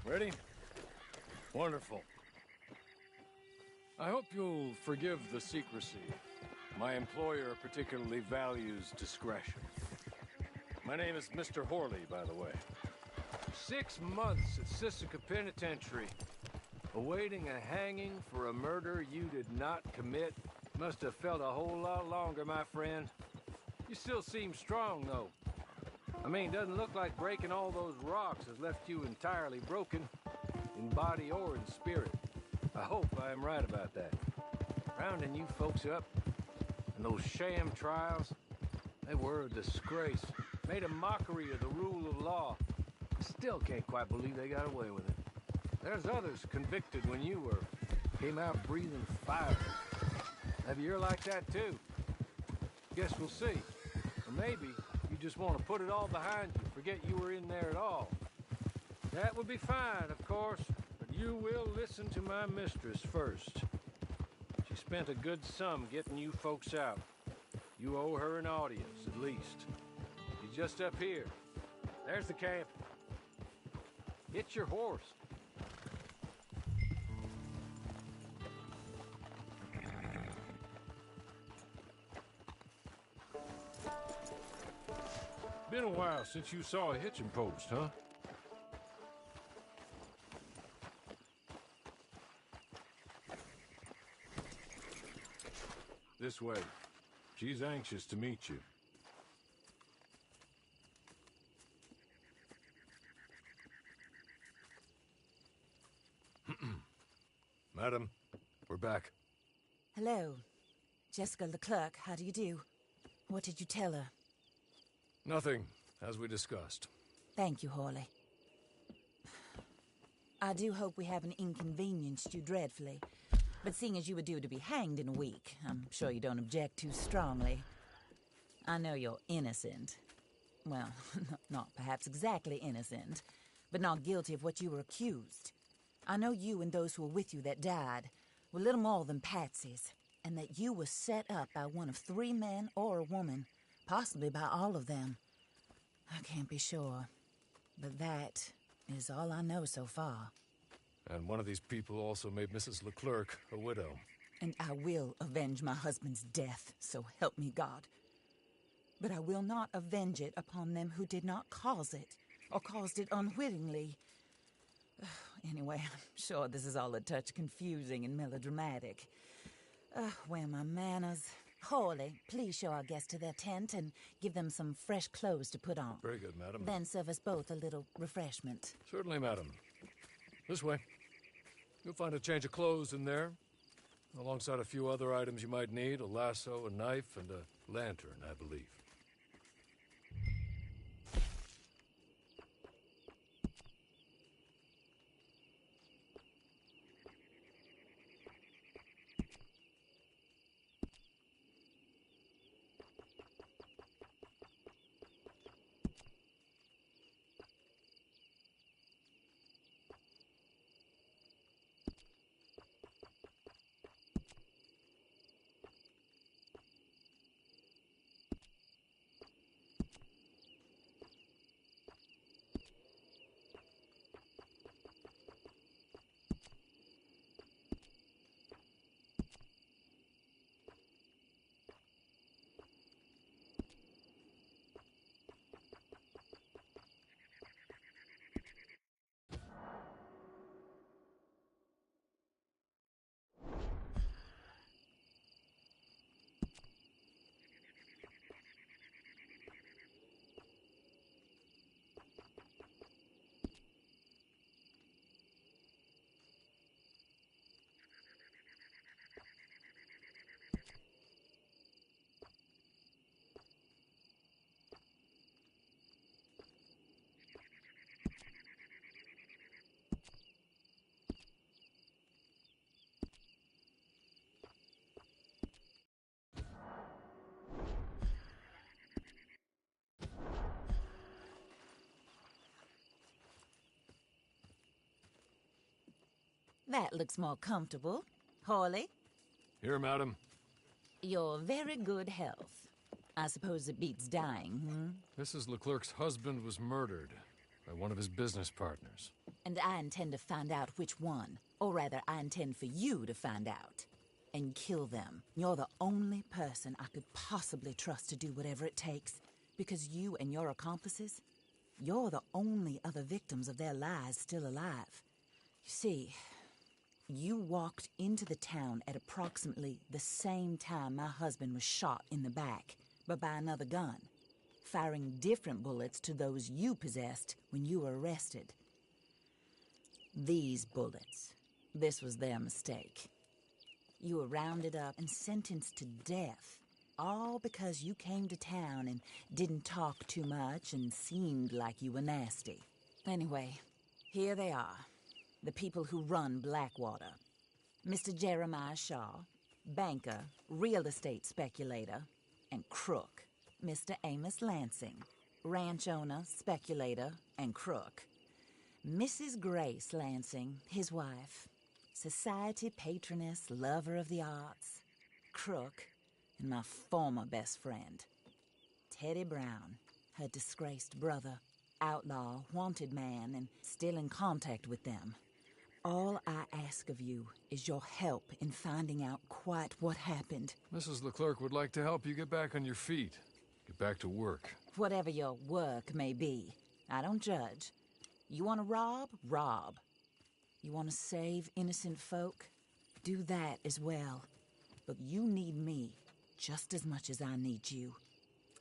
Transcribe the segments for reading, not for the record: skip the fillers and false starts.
Ready? Wonderful. I hope you'll forgive the secrecy. My employer particularly values discretion. My name is Mr. Horley, by the way. 6 months at Sisika Penitentiary, awaiting a hanging for a murder you did not commit. Must have felt a whole lot longer, my friend. You still seem strong, though. I mean, doesn't look like breaking all those rocks has left you entirely broken, in body or in spirit. I hope I am right about that. Rounding you folks up, and those sham trials, they were a disgrace. Made a mockery of the rule of law. Still can't quite believe they got away with it. There's others convicted when you were. Came out breathing fire. Maybe you're like that too. Guess we'll see. Or maybe you just want to put it all behind you, forget you were in there at all. That would be fine, of course, but you will listen to my mistress first. She spent a good sum getting you folks out. You owe her an audience, at least. She's just up here. There's the camp. Get your horse. Been a while since you saw a hitching post, huh? This way. She's anxious to meet you. Madam, we're back. Hello. Jessica Leclerc, how do you do? What did you tell her? Nothing, as we discussed. Thank you, Horley. I do hope we haven't inconvenienced you dreadfully. But seeing as you were due to be hanged in a week, I'm sure you don't object too strongly. I know you're innocent. Well, not perhaps exactly innocent, but not guilty of what you were accused. I know you and those who were with you that died were little more than patsies, and that you were set up by one of 3 men or a woman, possibly by all of them. I can't be sure, but that is all I know so far. And one of these people also made Mrs. Leclerc a widow. And I will avenge my husband's death, so help me God. But I will not avenge it upon them who did not cause it, or caused it unwittingly. Anyway, I'm sure this is all a touch confusing and melodramatic. Where are my manners? Horley, please show our guests to their tent and give them some fresh clothes to put on. Very good, madam. Then serve us both a little refreshment. Certainly, madam. This way. You'll find a change of clothes in there, alongside a few other items you might need, a lasso, a knife, and a lantern, I believe. That looks more comfortable. Horley? Here, madam. Your very good health. I suppose it beats dying, hmm? Mrs. Leclerc's husband was murdered by one of his business partners. And I intend to find out which one. Or rather, I intend for you to find out. And kill them. You're the only person I could possibly trust to do whatever it takes. Because you and your accomplices, you're the only other victims of their lies still alive. You see, you walked into the town at approximately the same time my husband was shot in the back, but by another gun, firing different bullets to those you possessed when you were arrested. These bullets, this was their mistake. You were rounded up and sentenced to death, all because you came to town and didn't talk too much and seemed like you were nasty. Anyway, here they are, the people who run Blackwater. Mr. Jeremiah Shaw, banker, real estate speculator, and crook. Mr. Amos Lansing, ranch owner, speculator, and crook. Mrs. Grace Lansing, his wife, society patroness, lover of the arts, crook, and my former best friend. Teddy Brown, her disgraced brother, outlaw, wanted man, and still in contact with them. All I ask of you is your help in finding out quite what happened. Mrs. Leclerc would like to help you get back on your feet. Get back to work. Whatever your work may be, I don't judge. You want to rob? Rob. You want to save innocent folk? Do that as well. But you need me just as much as I need you.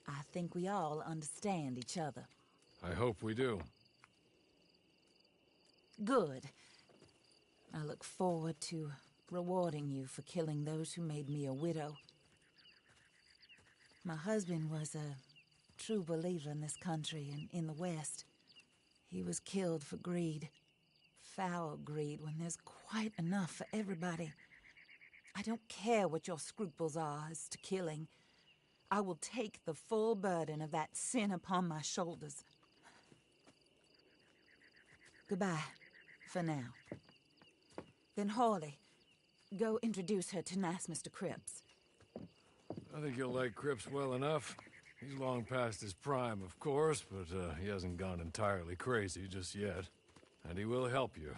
I think we all understand each other. I hope we do. Good. I look forward to rewarding you for killing those who made me a widow. My husband was a true believer in this country and in the West. He was killed for greed. Foul greed when there's quite enough for everybody. I don't care what your scruples are as to killing. I will take the full burden of that sin upon my shoulders. Goodbye, for now. Then Hawley, go introduce her to nice Mr. Cripps. I think you'll like Cripps well enough. He's long past his prime, of course, but he hasn't gone entirely crazy just yet. And he will help you,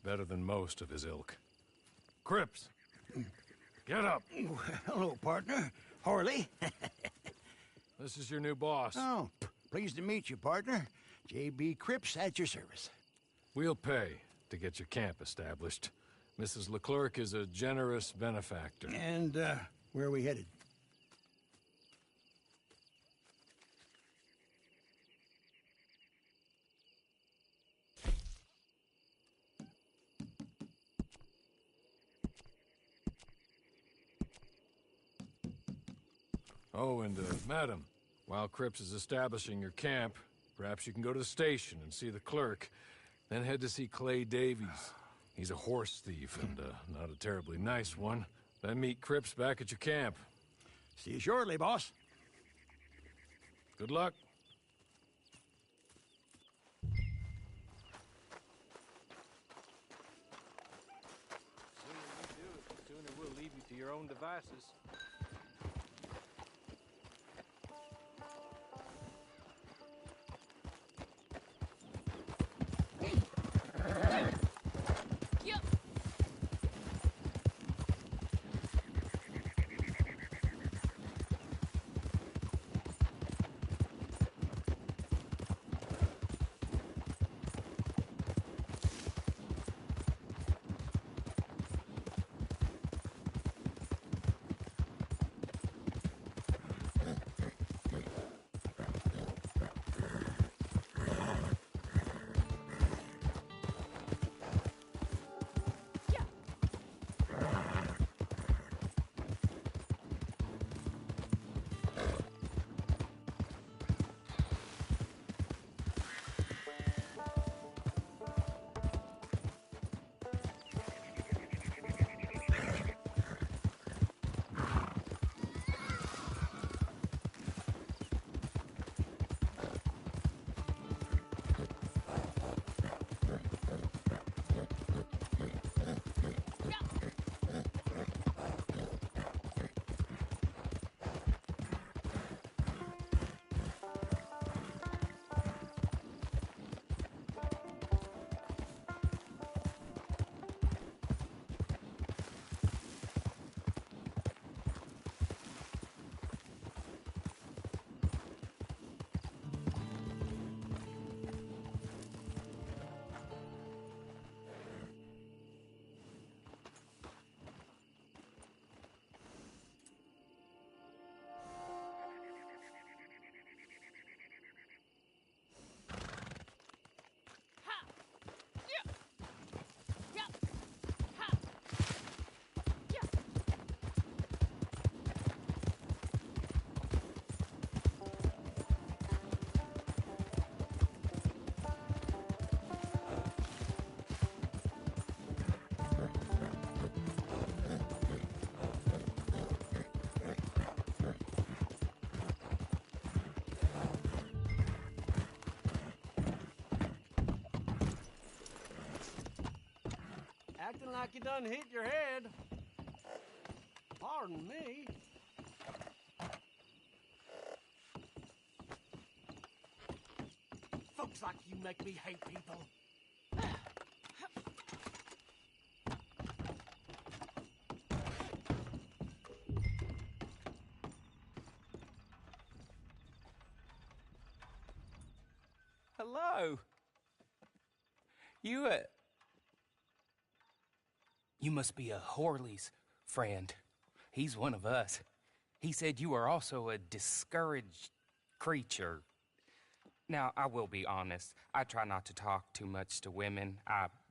better than most of his ilk. Cripps! Get up! Hello, partner. Harley. This is your new boss. Oh, pleased to meet you, partner. J.B. Cripps at your service. We'll pay to get your camp established. Mrs. Leclerc is a generous benefactor. And, where are we headed? Oh, and, madam, while Cripps is establishing your camp, perhaps you can go to the station and see the clerk, then head to see Clay Davies. He's a horse thief and, not a terribly nice one. Then meet Cripps back at your camp. See you shortly, boss. Good luck. The sooner you do it, the sooner we'll leave you to your own devices. looking like you done hit your head. Pardon me. Folks like you make me hate people. Hello. You must be a Horley's friend. He's one of us. He said you are also a discouraged creature. Now, I will be honest. I try not to talk too much to women.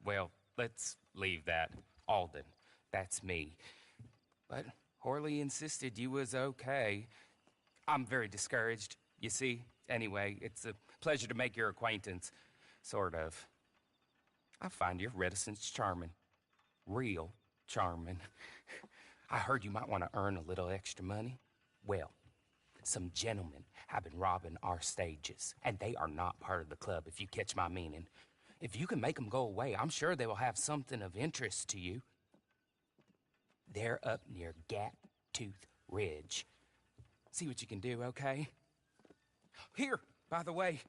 Well, let's leave that. Alden, that's me. But Horley insisted you was okay. I'm very discouraged, you see. Anyway, it's a pleasure to make your acquaintance. Sort of. I find your reticence charming. Real charming. I heard you might want to earn a little extra money. Well, some gentlemen have been robbing our stages, and they are not part of the club, if you catch my meaning. If you can make them go away, I'm sure they will have something of interest to you. They're up near Gat-Tooth Ridge. See what you can do, okay? Here, by the way,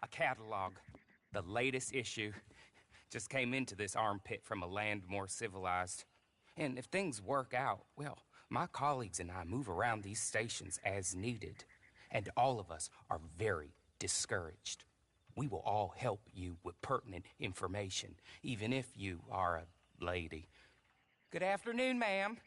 a catalog. The latest issue. Just came into this armpit from a land more civilized. And if things work out, well, my colleagues and I move around these stations as needed. And all of us are very discouraged. We will all help you with pertinent information, even if you are a lady. Good afternoon, ma'am.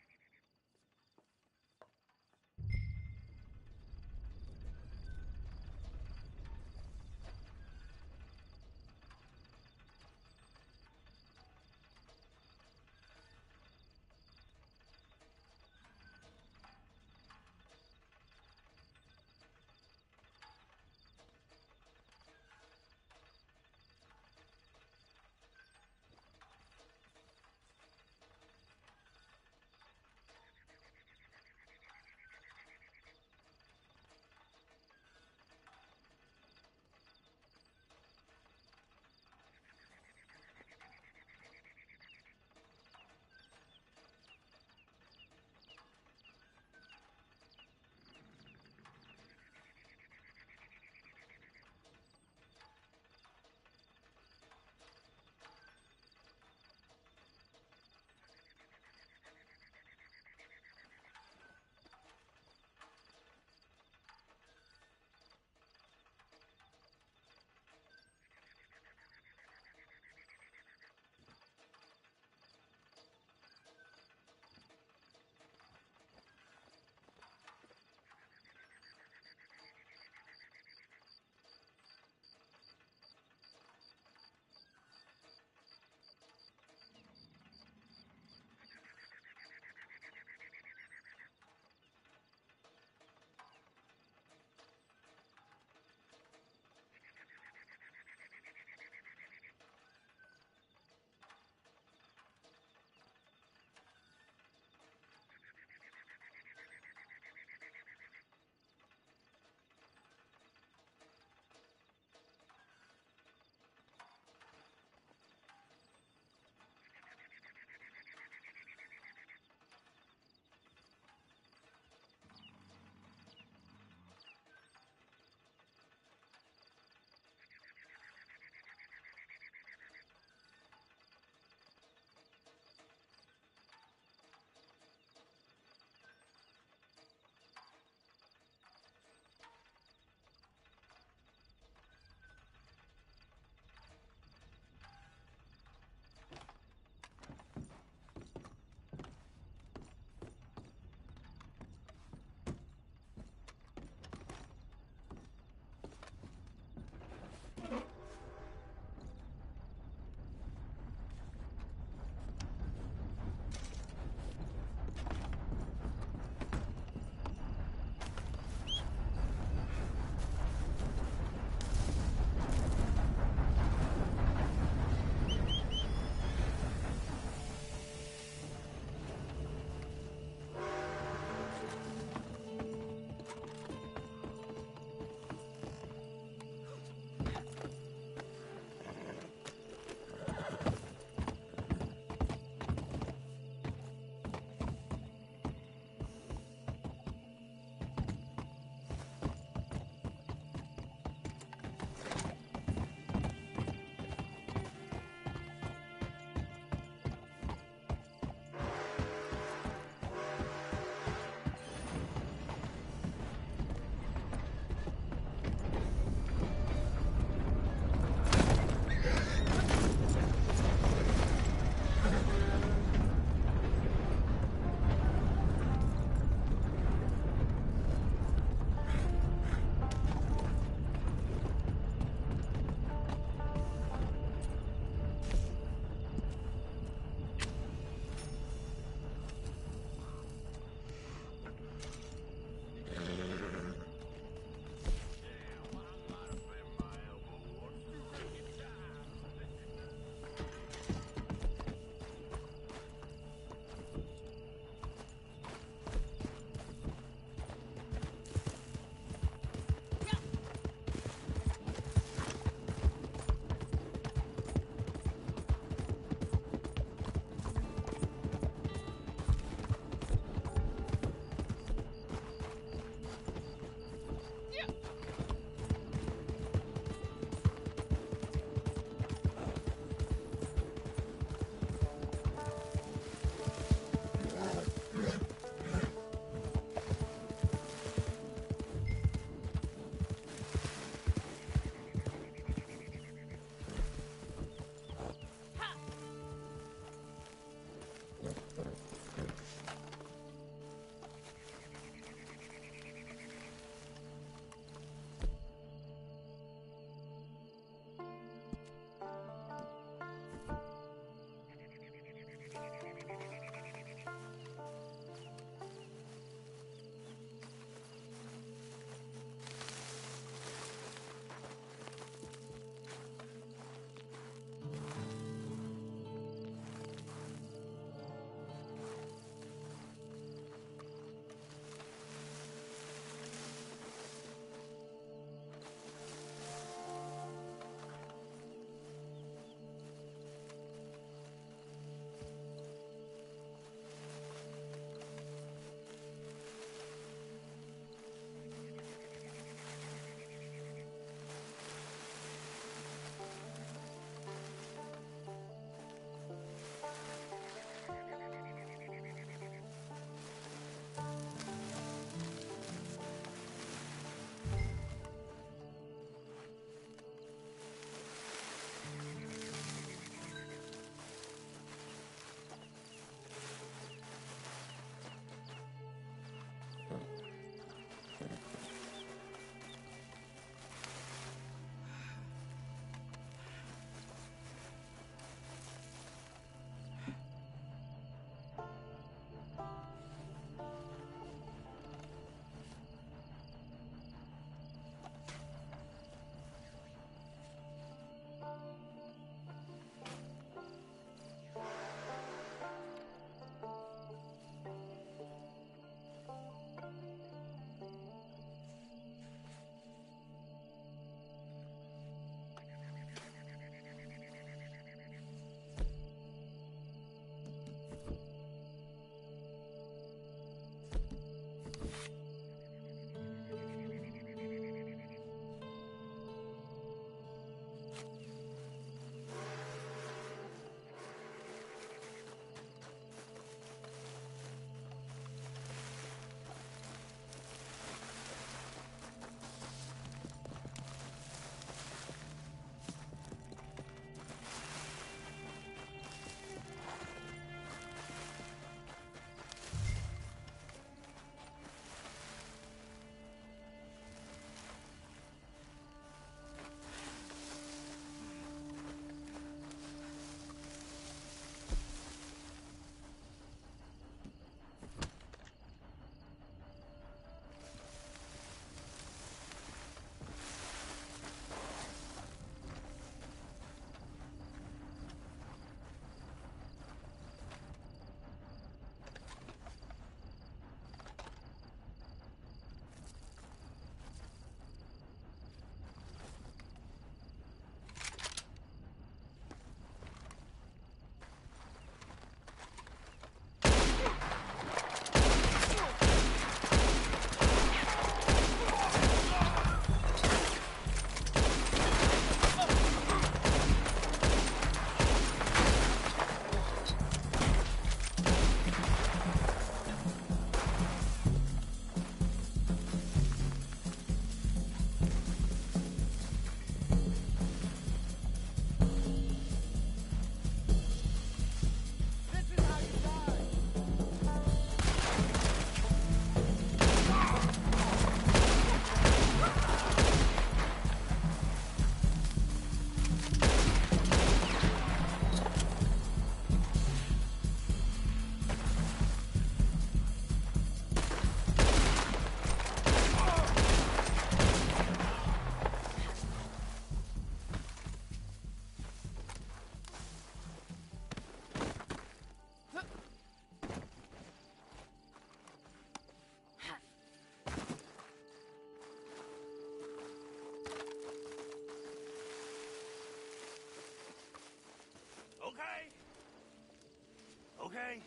Okay.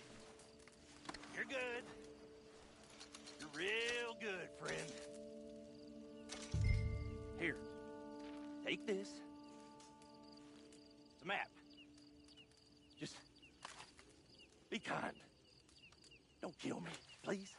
You're good. You're real good, friend. Here. Take this. It's a map. Just be kind. Don't kill me, please.